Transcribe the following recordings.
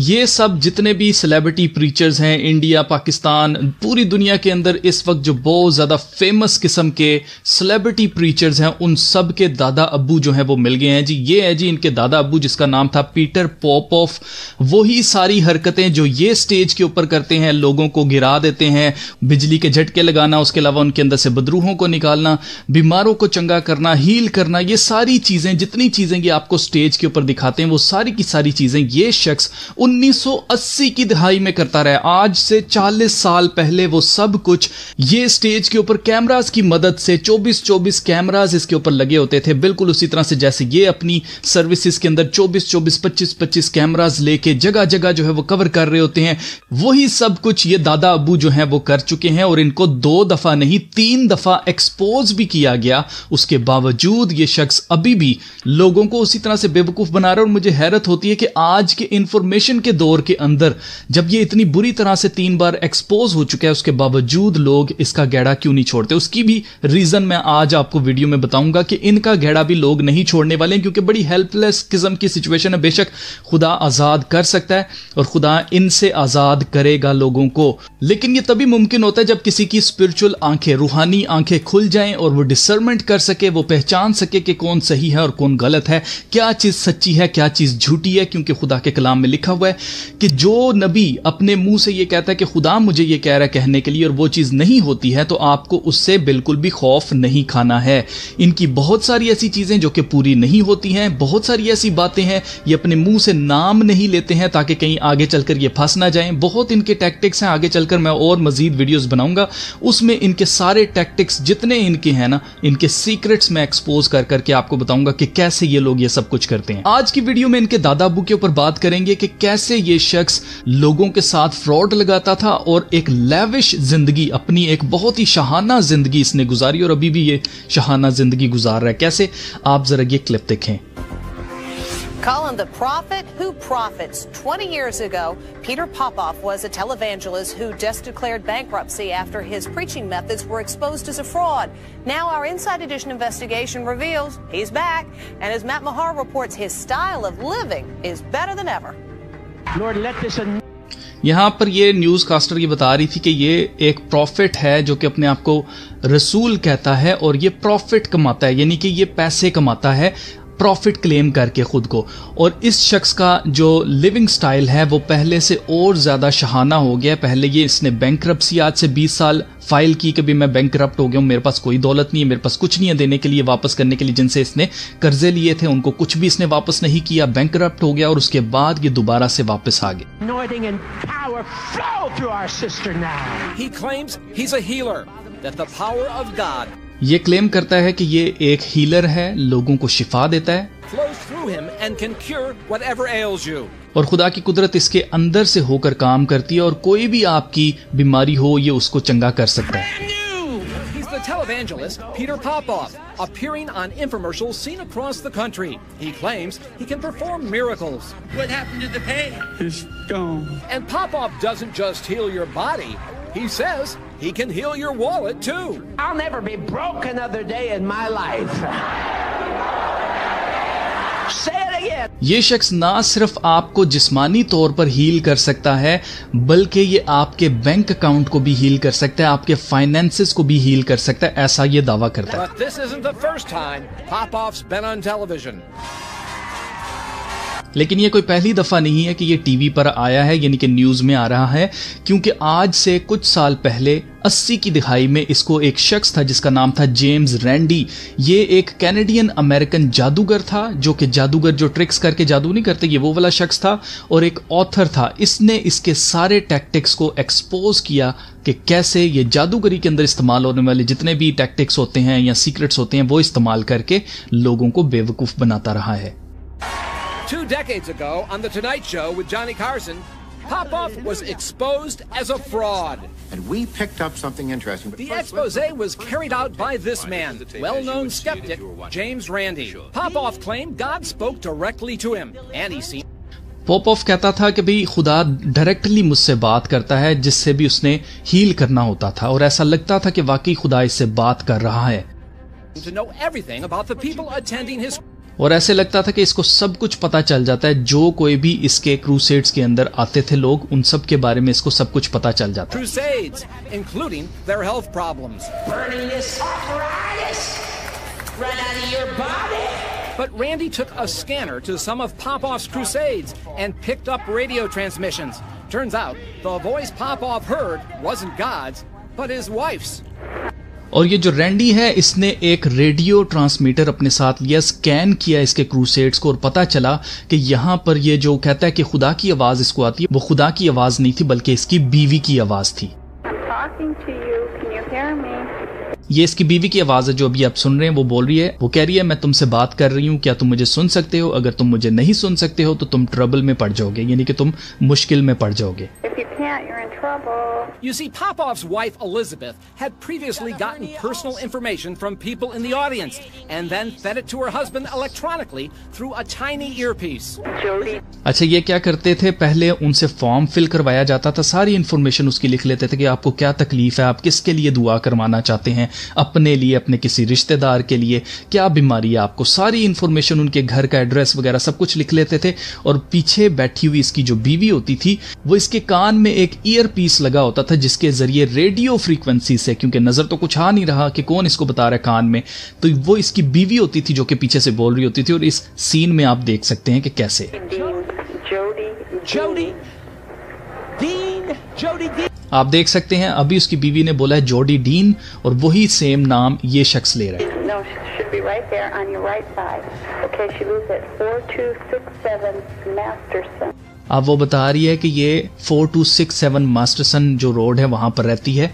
ये सब जितने भी सेलिब्रिटी प्रीचर्स हैं इंडिया, पाकिस्तान, पूरी दुनिया के अंदर इस वक्त जो बहुत ज़्यादा फेमस किस्म के सेलिब्रिटी प्रीचर्स हैं, उन सब के दादा अब्बू जो हैं वो मिल गए हैं जी। ये है जी इनके दादा अब्बू, जिसका नाम था पीटर पोपोफ। वही सारी हरकतें जो ये स्टेज के ऊपर करते हैं, लोगों को गिरा देते हैं, बिजली के झटके लगाना, उसके अलावा उनके अंदर से बदरूहों को निकालना, बीमारों को चंगा करना, हील करना, ये सारी चीज़ें, जितनी चीज़ें ये आपको स्टेज के ऊपर दिखाते हैं, वो सारी की सारी चीज़ें ये शख्स 1980 की दहाई में करता रहा। आज से 40 साल पहले वो सब कुछ ये स्टेज के ऊपर कैमरास की मदद से 24 कैमरास इसके ऊपर लगे होते थे, बिल्कुल उसी तरह से जैसे ये अपनी सर्विसेज के अंदर 24 25 कैमरास लेके जगह जगह जो है वो कवर कर रहे होते हैं। वही सब कुछ ये दादा अब्बू जो है वो कर चुके हैं और इनको 2 दफा नहीं 3 दफा एक्सपोज भी किया गया। उसके बावजूद ये शख्स अभी भी लोगों को उसी तरह से बेवकूफ बना रहा है। और मुझे हैरत होती है कि आज के इंफॉर्मेशन के दौर के अंदर जब ये इतनी बुरी तरह से 3 बार एक्सपोज हो चुका है, उसके बावजूद लोग इसका गैड़ा क्यों नहीं छोड़ते। उसकी भी रीजन मैं आज आपको वीडियो में बताऊंगा कि इनका गैड़ा भी लोग नहीं छोड़ने वाले हैं, क्योंकि बड़ी हेल्पलेस किस्म की सिचुएशन है। बेशक खुदा आजाद कर सकता है और खुदा इनसे आजाद करेगा लोगों को, लेकिन यह तभी मुमकिन होता है जब किसी की स्पिरिचुअल आंखें, रूहानी आंखें खुल जाएं और वो डिसर्नमेंट कर सके, वो पहचान सके कि कौन सही है और कौन गलत है, क्या चीज सच्ची है, क्या चीज झूठी है। क्योंकि खुदा के कलाम में लिखा हुआ है कि जो नबी अपने मुंह से ये कहता है कि खुदा मुझे ये कह रहा है कहने के लिए और वो चीज नहीं होती है, तो आपको उससे बिल्कुल भी खौफ नहीं खाना है। इनकी बहुत सारी ऐसी चीजें जो कि पूरी नहीं होती हैं, बहुत सारी ऐसी बातें हैं, ये अपने मुंह से नाम नहीं लेते हैं ताकि कहीं आगे चलकर ये फंस ना जाएं। बहुत इनके टैक्टिक्स हैं, आगे चलकर मैं और मजीद वीडियोस बनाऊंगा, उसमें इनके सारे टैक्टिक्स जितने इनके हैं ना, इनके सीक्रेट्स मैं एक्सपोज कर करके आपको बताऊंगा कि कैसे ये लोग ये सब कुछ करते हैं। आज की वीडियो में इनके दादा अब्बू के ऊपर बात करेंगे कि कैसे ये शख्स लोगों के साथ फ्रॉड लगाता था और एक लेविश जिंदगी, अपनी एक बहुत ही शाहाना जिंदगी इसने गुजारी और अभी भी ये शाहाना जिंदगी गुजार रहा है। कैसे, आप जरा ये क्लिप देखें। Call him the prophet who profits. 20 years ago, Peter Popoff was a televangelist who just declared bankruptcy after his preaching methods were exposed as a fraud. Now our Inside Edition investigation reveals he's back, and as Matt Mahar reports, his style of living is better than ever. Lord, let this यहां पर ये news caster ये बता रही थी कि ये एक प्रॉफिट है जो कि अपने आप को रसूल कहता है और ये प्रॉफिट कमाता है, यानी कि ये पैसे कमाता है प्रॉफिट क्लेम करके खुद को। और इस शख्स का जो लिविंग स्टाइल है वो पहले से और ज़्यादा शहाना हो गया। पहले ये इसने बैंकरप्सी आज से 20 साल फाइल की, कभी मैं बैंकरप्ट हो गया हूँ, मेरे पास कोई दौलत नहीं है, मेरे पास कुछ नहीं है देने के लिए, वापस करने के लिए। जिनसे इसने कर्जे लिए थे उनको कुछ भी इसने वापस नहीं किया, बैंकरप्ट हो गया और उसके बाद ये दोबारा से वापस आ गया। ये क्लेम करता है कि ये एक हीलर है, लोगों को शिफा देता है और खुदा की कुदरत इसके अंदर से होकर काम करती है और कोई भी आपकी बीमारी हो ये उसको चंगा कर सकता है। Televangelist Peter Popoff, appearing on infomercials seen across the country. He claims he can perform miracles. What happened to the pain? It's gone. And Popoff doesn't just heal your body. He says he can heal your wallet too. I'll never be broke another day in my life. Say it again. ये शख्स ना सिर्फ आपको जिस्मानी तौर पर heal कर सकता है, बल्कि ये आपके बैंक अकाउंट को भी हील कर सकता है, आपके फाइनेंसेस को भी हील कर सकता है, ऐसा ये दावा करता है। But this isn't the first time Popoff's been on television. लेकिन ये कोई पहली दफा नहीं है कि ये टीवी पर आया है, यानी कि न्यूज में आ रहा है, क्योंकि आज से कुछ साल पहले 80 की दिहाई में इसको एक शख्स था जिसका नाम था जेम्स रैंडी। ये एक कैनेडियन अमेरिकन जादूगर था, जो कि जादूगर जो ट्रिक्स करके जादू नहीं करते, ये वो वाला शख्स था और एक ऑथर था। इसने इसके सारे टैक्टिक्स को एक्सपोज किया कि कैसे ये जादूगरी के अंदर इस्तेमाल होने वाले जितने भी टैक्टिक्स होते हैं या सीक्रेट्स होते हैं वो इस्तेमाल करके लोगों को बेवकूफ बनाता रहा है। 2 decades ago on The Tonight Show with Johnny Carson, Popoff was exposed as a fraud. And we picked up something interesting. The expose was carried out by this man, well-known skeptic James Randi. Popoff claimed God spoke directly to him, and he seemed पॉपऑफ कहता था कि भाई खुदा directly मुझसे बात करता है, जिससे भी उसने हील करना होता था और ऐसा लगता था कि वाकई खुदा इससे बात कर रहा है। to know everything about the people attending his और ऐसे लगता था कि इसको सब कुछ पता चल जाता है, जो कोई भी इसके क्रूसेड्स के अंदर आते थे लोग, उन सब के बारे में इसको सब कुछ पता चल जाता है। Crusades, including their health problems. Burning this arthritis right out of your body. But Randy took a scanner to some of Popoff's crusades and picked up radio transmissions. Turns out the voice Popoff heard wasn't God's, but his wife's. और ये जो Randy है, इसने एक radio transmitter अपने साथ लिया, scan किया इसके क्रूसेड्स को और पता चला कि यहाँ पर ये जो कहता है कि खुदा की आवाज इसको आती है, वो खुदा की आवाज नहीं थी बल्कि इसकी बीवी की आवाज थी। ये इसकी बीवी की आवाज है जो अभी आप सुन रहे हैं। वो बोल रही है, वो कह रही है मैं तुमसे बात कर रही हूँ, क्या तुम मुझे सुन सकते हो? अगर तुम मुझे नहीं सुन सकते हो तो तुम ट्रबल में पड़ जाओगे, यानी कि तुम मुश्किल में पड़ जाओगे। You see, Popoff's wife Elizabeth had previously gotten personal information from people in the audience and then fed it to her husband electronically through a tiny earpiece. अच्छा, ये क्या करते थे, पहले उनसे फॉर्म फिल करवाया जाता था, सारी इन्फॉर्मेशन उसकी लिख लेते थे कि आपको क्या तकलीफ है, आप किसके लिए दुआ करवाना चाहते हैं, अपने लिए, अपने किसी रिश्तेदार के लिए, क्या बीमारी है आपको, सारी इन्फॉर्मेशन, उनके घर का एड्रेस वगैरह सब कुछ लिख लेते थे। और पीछे बैठी हुई इसकी जो बीवी होती थी, वो इसके कान में एक ईयर पीस लगा होता था जिसके जरिए रेडियो फ्रीक्वेंसी से, क्योंकि नजर तो कुछ आ नहीं रहा कि कौन इसको बता रहा है कान में, तो वो इसकी बीवी होती थी जो कि पीछे से बोल रही होती थी। और इस सीन में आप देख सकते हैं कि कैसे आप देख सकते हैं अभी उसकी बीवी ने बोला है जोडी डीन, और वही सेम नाम ये शख्स ले रहा है। अब वो बता रही है कि ये 4267 मास्टरसन जो रोड है वहां पर रहती है।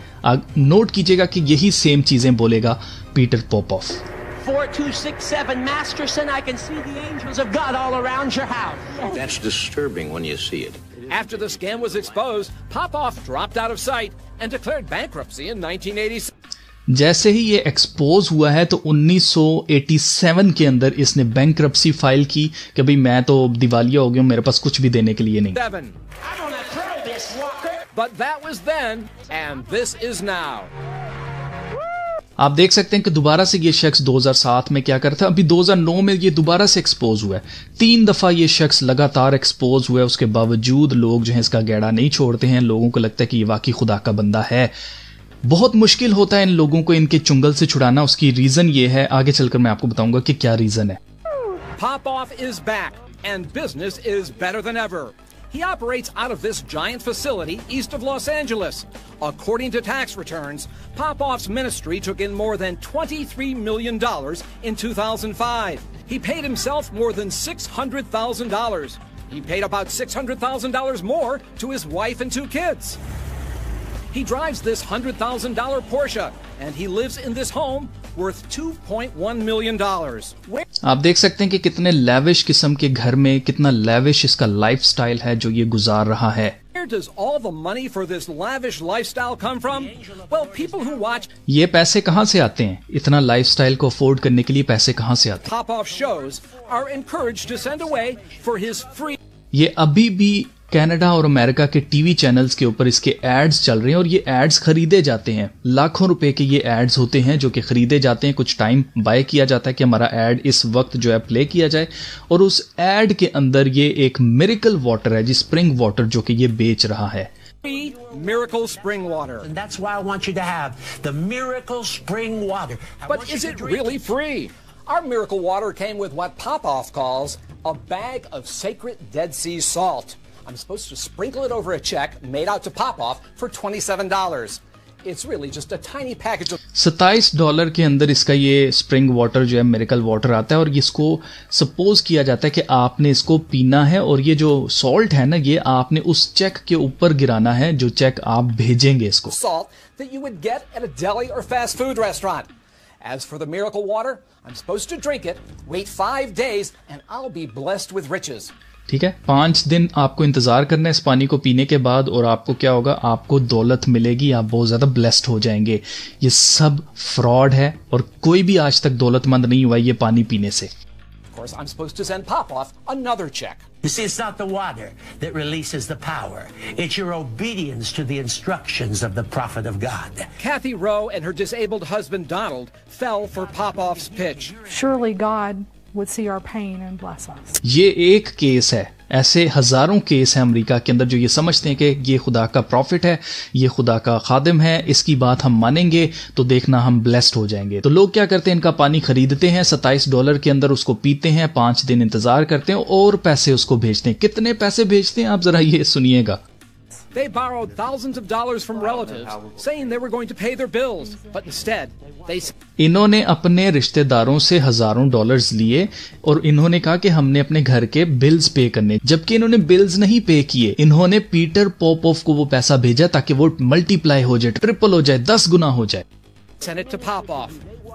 नोट कीजिएगा कि यही सेम चीजें बोलेगा Peter पोपॉफ। 4267 Masterson, I can see the angels of God all around your house. That's disturbing when you see it. After the scam was exposed, Popoff dropped out of sight and declared bankruptcy in 1986. जैसे ही ये expose हुआ है तो 1987 के अंदर इसने bankruptcy file की कि भाई मैं तो दिवालिया हो गया हूं, मेरे पास कुछ भी देने के लिए नहीं। But that was then, and this is now. आप देख सकते हैं कि दोबारा से ये शख्स 2007 में क्या करता है, अभी 2009 में ये दोबारा से एक्सपोज हुआ है। 3 दफा ये शख्स लगातार एक्सपोज हुआ है, उसके बावजूद लोग जो है इसका गैड़ा नहीं छोड़ते हैं। लोगों को लगता है कि ये वाकई खुदा का बंदा है। बहुत मुश्किल होता है इन लोगों को इनके चुंगल से छुड़ाना। उसकी रीजन ये है, आगे चलकर मैं आपको बताऊंगा कि क्या रीजन है। Popoff is back and business is better than ever. He operates out of this giant facility east of Los Angeles. According to tax returns, Popoff's ministry took in more than $23 million in 2005. He paid himself more than $600,000. He paid about $600,000 more to his wife and 2 kids. He drives this $100,000 Porsche, and he lives in this home worth $2.1 million. आप देख सकते हैं कि कितने lavish किस्म के घर में, कितना लैविश इसका लाइफस्टाइल है जो ये गुजार रहा है। Where does all the money for this lavish lifestyle come from? Well, people who watch ये पैसे कहाँ से आते हैं? इतना लाइफस्टाइल को अफोर्ड करने के लिए पैसे कहाँ से आते हैं? Popoff shows are encouraged to send away for his free. ये अभी भी कनाडा और अमेरिका के टीवी चैनल्स के ऊपर इसके एड्स चल रहे हैं और ये एड्स खरीदे जाते हैं। लाखों रुपए के ये एड्स होते हैं जो कि खरीदे जाते हैं। कुछ टाइम बाय किया जाता है कि हमारा एड इस वक्त जो है प्ले किया जाए, और उस एड के अंदर ये एक मिरेकल वाटर है जी, स्प्रिंग वाटर, जो कि ये बेच रहा है। Miracle spring water. And that's why I want you to have the Miracle Spring Water. But is it really free? Our miracle water came with what Popoff calls a bag of sacred Dead Sea salt. I'm supposed to sprinkle it over a check made out to Popoff for $27. It's really just a tiny package of $27 के अंदर इसका ये spring water जो है, miracle water आता है, और इसको सपोज किया जाता है कि आपने इसको पीना है, और ये जो सॉल्ट है ना, ये आपने उस चेक के ऊपर गिराना है जो चेक आप भेजेंगे इसको। salt that you would get at a deli or fast food restaurant. As for the miracle water, I'm supposed to drink it, wait 5 days, and I'll be blessed with riches. ठीक है, 5 दिन आपको इंतजार करना है इस पानी को पीने के बाद, और आपको क्या होगा, आपको दौलत मिलेगी, आप बहुत ज्यादा ब्लेस्ड हो जाएंगे। ये सब फ्रॉड है और कोई भी आज तक दौलतमंद नहीं हुआ ये पानी पीने से। Of course, I'm supposed to send Popoff another check. You see, it's not the water that releases the power. It's your obedience to the instructions of the prophet of God. Kathy Rowe and her disabled husband Donald fell for Popoff's pitch. Surely God would see our pain and bless us. ये एक case है, ऐसे हजारों case हैं America के अंदर जो ये समझते हैं कि ये खुदा का प्रॉफिट है, ये खुदा का खादिम है, इसकी बात हम मानेंगे तो देखना हम ब्लेस्ड हो जाएंगे। तो लोग क्या करते हैं, इनका पानी खरीदते हैं, $27 के अंदर उसको पीते हैं, 5 दिन इंतजार करते हैं और पैसे उसको भेजते हैं। कितने पैसे भेजते हैं आप जरा ये सुनिएगा। They borrowed thousands of dollars from relatives, saying they were going to pay their bills, but instead they... इन्होंने अपने रिश्तेदारों से हजारों डॉलर्स लिए और इन्होंने कहा कि हमने अपने घर के बिल्स पे करने, जबकि इन्होंने बिल्स नहीं पे किए। इन्होंने पीटर पोपोफ को वो पैसा भेजा ताकि वो मल्टीप्लाई हो जाए, ट्रिपल हो जाए, 10 गुना हो जाए। Sent it to Popoff,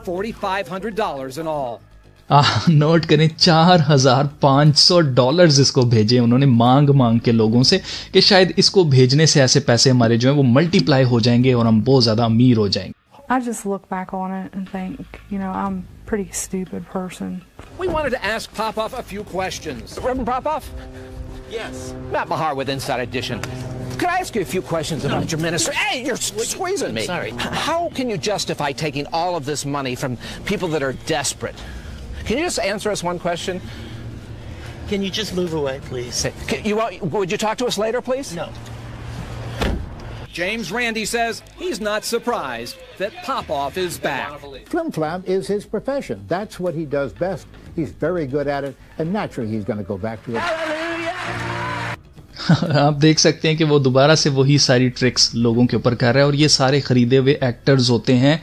$4,500 in all. Note करें, $4,500 इसको भेजे उन्होंने मांग के लोगों से कि शायद इसको भेजने से ऐसे पैसे हमारे जो है वो मल्टीप्लाई हो जाएंगे और हम बहुत ज्यादा अमीर हो जाएंगे। I just look back on it and think, I'm a pretty stupid person. We wanted to ask Popoff a few questions. Reverend Popoff? Yes. Matt Mahar with Inside Edition. Could I ask you a few questions about your ministry? Hey, you're squeezing me. Sorry. How can you justify taking all of this money from people that are desperate? Can you just answer us one question? Can you just move away, please? Would you talk to us later, please? No. James Randi says he's not surprised that Popoff is back. Flim flam is his profession. That's what he does best. He's very good at it, and naturally he's going to go back to it. आप देख सकते हैं कि वो दोबारा से वही सारी ट्रिक्स लोगों के ऊपर कर रहा है और ये सारे खरीदे हुए एक्टर्स होते हैं।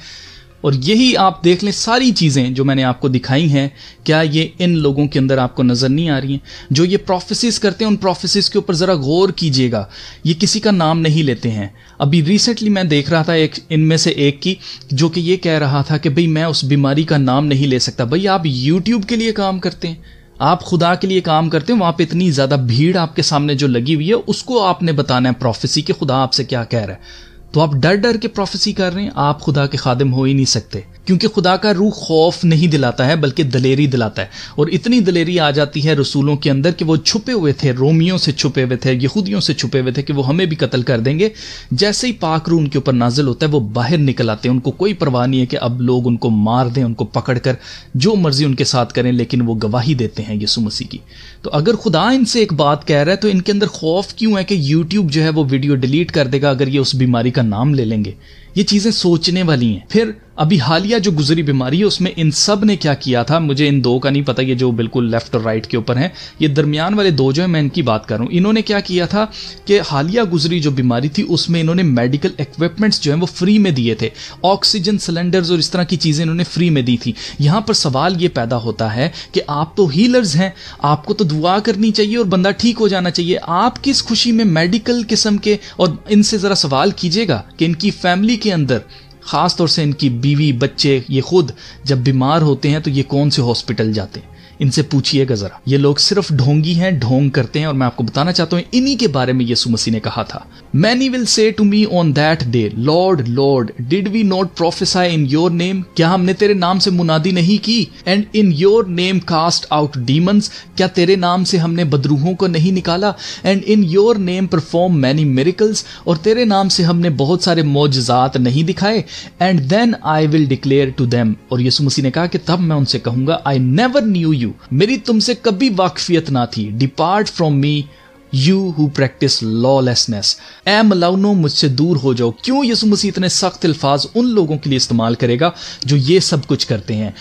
और यही आप देख लें, सारी चीज़ें जो मैंने आपको दिखाई हैं, क्या ये इन लोगों के अंदर आपको नज़र नहीं आ रही हैं? जो ये प्रोफेसिस करते हैं, उन प्रोफेसिस के ऊपर ज़रा गौर कीजिएगा। ये किसी का नाम नहीं लेते हैं। अभी रिसेंटली मैं देख रहा था एक इनमें से एक की, जो कि ये कह रहा था कि भाई मैं उस बीमारी का नाम नहीं ले सकता। भाई आप यूट्यूब के लिए काम करते हैं, आप खुदा के लिए काम करते हैं, वहाँ पे इतनी ज़्यादा भीड़ आपके सामने जो लगी हुई है उसको आपने बताना है प्रोफेसी कि खुदा आपसे क्या कह रहा है। तो आप डर डर के प्रोफेसी कर रहे हैं, आप खुदा के खादिम हो ही नहीं सकते, क्योंकि खुदा का रूह खौफ नहीं दिलाता है बल्कि दलेरी दिलाता है। और इतनी दलेरी आ जाती है रसूलों के अंदर कि वो छुपे हुए थे, रोमियों से छुपे हुए थे, यहूदियों से छुपे हुए थे कि वो हमें भी कत्ल कर देंगे। जैसे ही पाक रूह उनके ऊपर नाजिल होता है वो बाहर निकल आते हैं। उनको कोई परवाह नहीं है कि अब लोग उनको मार दें, उनको पकड़ कर जो मर्जी उनके साथ करें, लेकिन वो गवाही देते हैं यीशु मसीह की। तो अगर खुदा इनसे एक बात कह रहा है तो इनके अंदर खौफ क्यों है कि यूट्यूब जो है वो वीडियो डिलीट कर देगा अगर ये उस बीमारी का नाम ले लेंगे? ये चीजें सोचने वाली हैं। फिर अभी हालिया जो गुजरी बीमारी है उसमें इन सब ने क्या किया था, मुझे इन दो का नहीं पता, ये जो बिल्कुल लेफ्ट और राइट के ऊपर हैं, ये दरमियान वाले दो जो है मैं इनकी बात कर रहा हूं। इन्होंने क्या किया था कि हालिया गुजरी जो बीमारी थी उसमें इन्होंने मेडिकल इक्विपमेंट्स जो है वो फ्री में दिए थे, ऑक्सीजन सिलेंडर्स और इस तरह की चीजें इन्होंने फ्री में दी थी। यहां पर सवाल ये पैदा होता है कि आप तो हीलर्स हैं, आपको तो दुआ करनी चाहिए और बंदा ठीक हो जाना चाहिए। आप किस खुशी में मेडिकल किस्म के, और इनसे जरा सवाल कीजिएगा कि इनकी फैमिली के अंदर, खास तौर से इनकी बीवी बच्चे, ये खुद जब बीमार होते हैं तो ये कौन से हॉस्पिटल जाते हैं? इनसे पूछिएगा जरा। ये लोग सिर्फ ढोंगी हैं, ढोंग करते हैं। और मैं आपको बताना चाहता हूं इन्हीं के बारे में यीशु मसीह ने कहा था, many will say to me on that day, lord lord did we not prophesy in your name? क्या हमने तेरे नाम से मुनादी नहीं की? And in your name cast out demons? क्या तेरे नाम से हमने बदरूहों को नहीं निकाला? And in your name perform many miracles? और तेरे नाम से हमने बहुत सारे मौजज़ात नहीं दिखाए? And then I will declare to them, और यीशु मसीह ने कहा कि तब मैं उनसे कहूंगा, आई नेवर न्यू यू, मेरी तुमसे कभी वाकफियत ना थी, depart from me you who practice lawlessness. ए मलाउनो, मुझसे दूर हो जाओ। क्यों यीशु मसीह इतने सख्त अल्फाज उन लोगों के लिए इस्तेमाल करेगा जो ये सब कुछ करते हैं?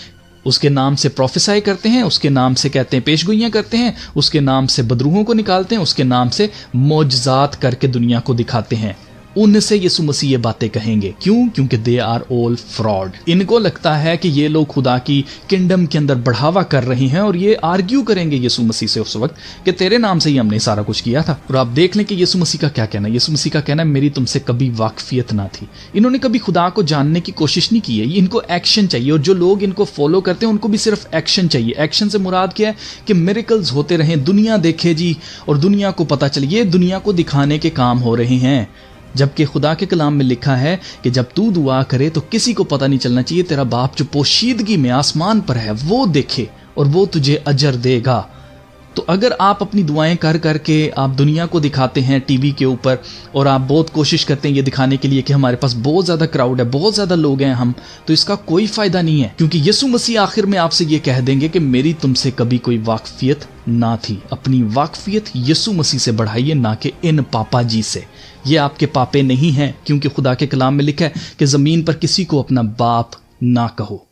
उसके नाम से प्रोफेसाई करते हैं, उसके नाम से कहते हैं पेशगोइयां करते हैं, उसके नाम से बदरूहों को निकालते हैं, उसके नाम से मौजज़ात करके दुनिया को दिखाते हैं। उनसे यीशु मसीह ये बातें कहेंगे। क्यों? क्योंकि दे आर ऑल फ्रॉड। इनको लगता है कि ये लोग खुदा की किंगडम के अंदर बढ़ावा कर रहे हैं और ये आर्ग्यू करेंगे यीशु मसीह से उस वक्त कि तेरे नाम से ही हमने सारा कुछ किया था। और आप देख लें कि यीशु मसीह का क्या कहना है। यीशु मसीह का कहना है, मेरी तुमसे कभी वाकफियत ना थी। इन्होंने कभी खुदा को जानने की कोशिश नहीं की है, इनको एक्शन चाहिए। और जो लोग इनको फॉलो करते हैं उनको भी सिर्फ एक्शन चाहिए। एक्शन से मुराद क्या है कि मिरेकल्स होते रहें, दुनिया देखे जी, और दुनिया को पता चले। ये दुनिया को दिखाने के काम हो रहे हैं, जबकि खुदा के कलाम में लिखा है कि जब तू दुआ करे तो किसी को पता नहीं चलना चाहिए, तेरा बाप जो पोशीदगी में आसमान पर है वो देखे और वो तुझे अजर देगा। तो अगर आप अपनी दुआएं कर करके आप दुनिया को दिखाते हैं टीवी के ऊपर और आप बहुत कोशिश करते हैं ये दिखाने के लिए कि हमारे पास बहुत ज़्यादा क्राउड है, बहुत ज़्यादा लोग हैं हम, तो इसका कोई फ़ायदा नहीं है, क्योंकि यीशु मसीह आखिर में आपसे ये कह देंगे कि मेरी तुमसे कभी कोई वाकफियत ना थी। अपनी वाकफियत यीशु मसीह से बढ़ाइए, ना कि इन पापा जी से। ये आपके पापे नहीं हैं, क्योंकि खुदा के कलाम में लिखा है कि ज़मीन पर किसी को अपना बाप ना कहो।